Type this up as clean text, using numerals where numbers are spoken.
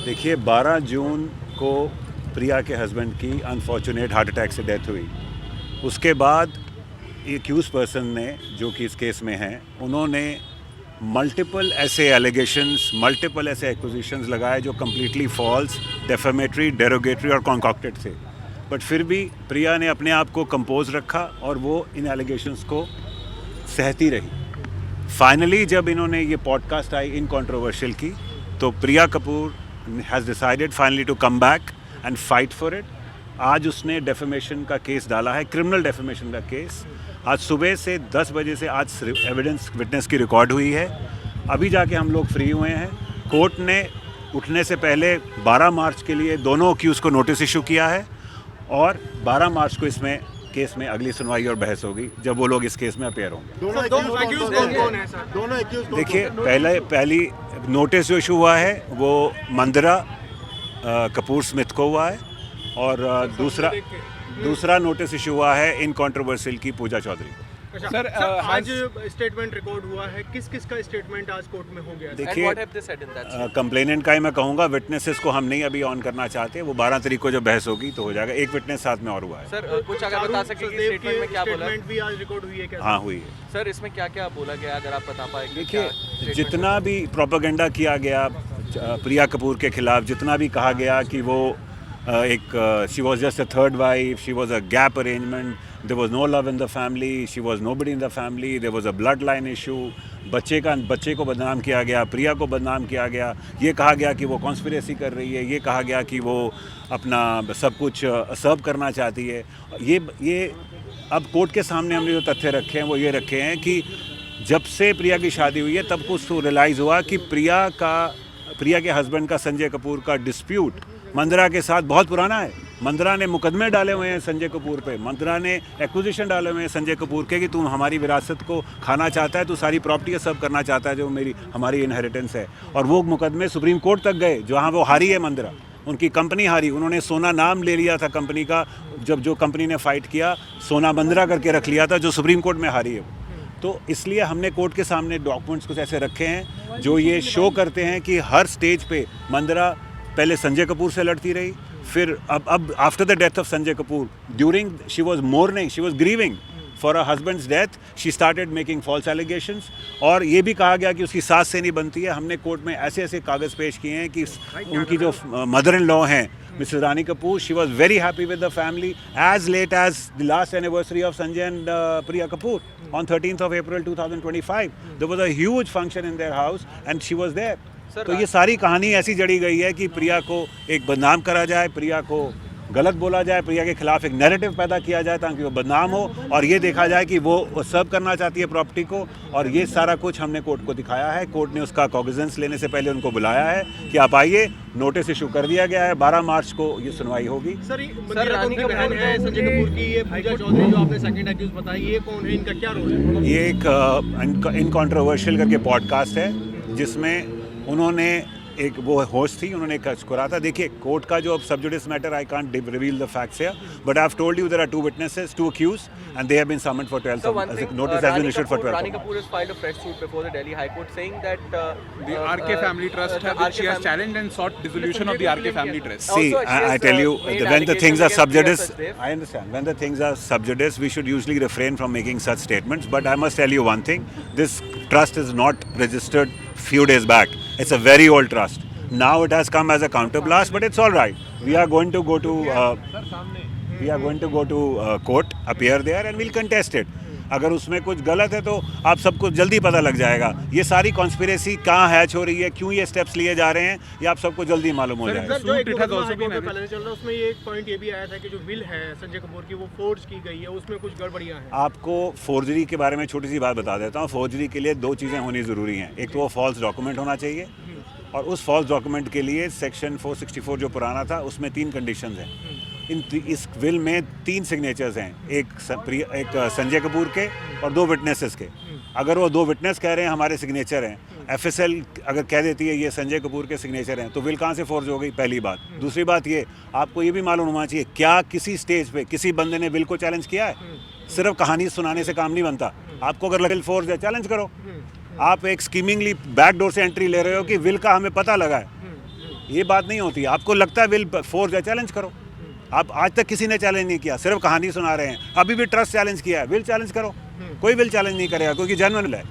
देखिए 12 जून को प्रिया के हस्बैंड की अनफॉर्चुनेट हार्ट अटैक से डेथ हुई। उसके बाद एक्यूज पर्सन ने, जो कि इस केस में हैं, उन्होंने मल्टीपल ऐसे एलिगेशंस, मल्टीपल ऐसे एक्विजिशंस लगाए जो कम्प्लीटली फॉल्स, डेफेमेटरी, डेरोगेटरी और कॉन्कॉक्टेड थे। बट फिर भी प्रिया ने अपने आप को कंपोज रखा और वो इन एलिगेशंस को सहती रही। फाइनली जब इन्होंने ये पॉडकास्ट आई इन कंट्रोवर्शियल की, तो Priya Kapoor has decided finally to come back and fight for it. आज उसने डेफेमेशन का केस डाला है, क्रिमिनल डेफेमेशन का केस। आज सुबह से 10 बजे से आज एविडेंस विटनेस की रिकॉर्ड हुई है। अभी जाके हम लोग फ्री हुए हैं। कोर्ट ने उठने से पहले 12 मार्च के लिए दोनों अक्यूज़ को नोटिस इशू किया है और 12 मार्च को इसमें केस में अगली सुनवाई और बहस होगी, जब वो लोग इस केस में अपेयर होंगे। देखिए पहली नोटिस जो इशू हुआ है वो मंदरा कपूर स्मिथ को हुआ है और दूसरा नोटिस इशू हुआ है इन कंट्रोवर्शियल की पूजा चौधरी को। सर आज स्टेटमेंट रिकॉर्ड हुआ है, किस का स्टेटमेंट आज कोर्ट में हो गया? देखिए कंप्लेनेंट का ही मैं कहूँगा, विटनेसेस को हम नहीं अभी ऑन करना चाहते। वो 12 तारीख को जब बहस होगी तो हो जाएगा। एक विटनेस साथ में और हुआ है। सर कुछ अगर बता सकें कि स्टेटमेंट में क्या बोला? स्टेटमेंट भी आज रिकॉर्ड हुई है क्या? हाँ हुई है। सर इसमें क्या क्या बोला गया, अगर आप बता पाए? देखिए जितना भी प्रोपेगेंडा किया गया प्रिया कपूर के खिलाफ, जितना भी कहा गया कि वो she was just a third wife, she was a gap arrangement, there was no love in the family, she was nobody in the family, there was a bloodline issue, बच्चे को बदनाम किया गया, प्रिया को बदनाम किया गया, ये कहा गया कि वो कॉन्स्पिरेसी कर रही है, ये कहा गया कि वो अपना सब कुछ सर्व करना चाहती है। ये अब कोर्ट के सामने हमने जो तथ्य रखे हैं वो ये रखे हैं कि जब से प्रिया की शादी हुई है तब को उसको रियलाइज़ हुआ कि प्रिया के हस्बैंड का संजय कपूर का डिस्प्यूट मंदरा के साथ बहुत पुराना है। मंदरा ने मुकदमे डाले हुए हैं संजय कपूर पे, मंदरा ने एक्विजिशन डाले हुए हैं संजय कपूर के कि तू हमारी विरासत को खाना चाहता है, तू सारी प्रॉपर्टी सब करना चाहता है जो हमारी इनहेरिटेंस है। और वो मुकदमे सुप्रीम कोर्ट तक गए जहाँ वो हारी है मंदरा, उनकी कंपनी हारी। उन्होंने सोना नाम ले लिया था कंपनी का, जब जो कंपनी ने फाइट किया सोना मंदरा करके रख लिया था, जो सुप्रीम कोर्ट में हारी है। तो इसलिए हमने कोर्ट के सामने डॉक्यूमेंट्स कुछ ऐसे रखे हैं जो ये शो करते हैं कि हर स्टेज पे मंदरा पहले संजय कपूर से लड़ती रही, फिर अब after the death of Sanjay Kapur, during she was mourning, she was grieving for a husband's death, she started making false allegations. और ये भी कहा गया कि उसकी सास से नहीं बनती है। हमने कोर्ट में ऐसे ऐसे कागज़ पेश किए हैं कि उनकी जो मदर इन लॉ हैं Mrs Rani Kapoor, she was very happy with the family as late as the last anniversary of Sanjay and Priya Kapoor on 13th of April 2025. There was a huge function in their house and she was there. तो ये सारी कहानी ऐसी जड़ी गई है कि प्रिया को एक बदनाम करा जाए, प्रिया को गलत बोला जाए, प्रिया के खिलाफ एक नैरेटिव पैदा किया जाए ताकि वो बदनाम हो, और ये देखा जाए कि वो सर्व करना चाहती है प्रॉपर्टी को। और ये सारा कुछ हमने कोर्ट को दिखाया है। कोर्ट ने उसका कॉग्निजेंस लेने से पहले उनको बुलाया है कि आप आइए, नोटिस इशू कर दिया गया है, 12 मार्च को ये सुनवाई होगी। सर रानी की बहन है संजय कपूर की, ये पूजा चौधरी जो आपने सेकंड एक्यूज बताई, ये कौन है, इनका क्या रोल है? ये एक इन कंट्रोवर्शियल करके पॉडकास्ट है जिसमें उन्होंने एक वो होस्ट थी, उन्होंने करा था। देखिए कोर्ट का जो sub judice matter, I can't reveal the facts here, but I have told you there are 2 witnesses, 2 accused, and they have been summoned for 12. Notice has been issued for 12. Rani Kapoor has filed a fresh suit before the Delhi High Court saying that the RK Family Trust which she has challenged and sought dissolution of the RK Family Trust. See, I tell you, when the things are sub judice, I understand. When the things are sub judice, we should usually refrain from making such statements. But I must tell you one thing: this trust is not registered few days back. It's a very old trust. Now it has come as a counterblast, but it's all right. We are going to go to court, appear there, and we'll contest it. अगर उसमें कुछ गलत है तो आप सबको जल्दी पता लग जाएगा। ये सारी कॉन्स्पिरेसी कहाँ हैच हो रही है, क्यों ये स्टेप्स लिए जा रहे हैं, ये आप सबको जल्दी मालूम हो जाएगा। जो एक पहले चल रहा है उसमें ये एक पॉइंट ये भी आया था कि जो विल है संजय कपूर की वो फोर्ज की गई है, उसमें कुछ गड़बड़ियां हैं। आपको फोर्जरी के बारे में छोटी सी बात बता देता हूँ। फोर्जरी के लिए 2 चीज़ें होनी ज़रूरी हैं। एक तो वो फॉल्स डॉक्यूमेंट होना चाहिए, और उस फॉल्स डॉक्यूमेंट के लिए सेक्शन 464 जो पुराना था उसमें 3 कंडीशंस हैं। इस विल में 3 सिग्नेचर्स हैं, एक संजय कपूर के और 2 विटनेसेस के। अगर वो 2 विटनेस कह रहे हैं हमारे सिग्नेचर हैं, एफएसएल अगर कह देती है ये संजय कपूर के सिग्नेचर हैं, तो विल कहाँ से फोर्ज हो गई? पहली बात। दूसरी बात ये, आपको ये भी मालूम होना चाहिए क्या किसी स्टेज पे किसी बंदे ने विल को चैलेंज किया है? सिर्फ कहानी सुनाने से काम नहीं बनता। आपको अगर विल फोर्ज है, चैलेंज करो। आप एक स्कीमिंगली बैक डोर से एंट्री ले रहे हो कि विल का हमें पता लगा है, ये बात नहीं होती। आपको लगता है विल फोर्स है, चैलेंज करो। आप आज तक किसी ने चैलेंज नहीं किया, सिर्फ कहानी सुना रहे हैं। अभी भी ट्रस्ट चैलेंज किया है, विल चैलेंज करो। कोई विल चैलेंज नहीं करेगा क्योंकि जेन्युइन है।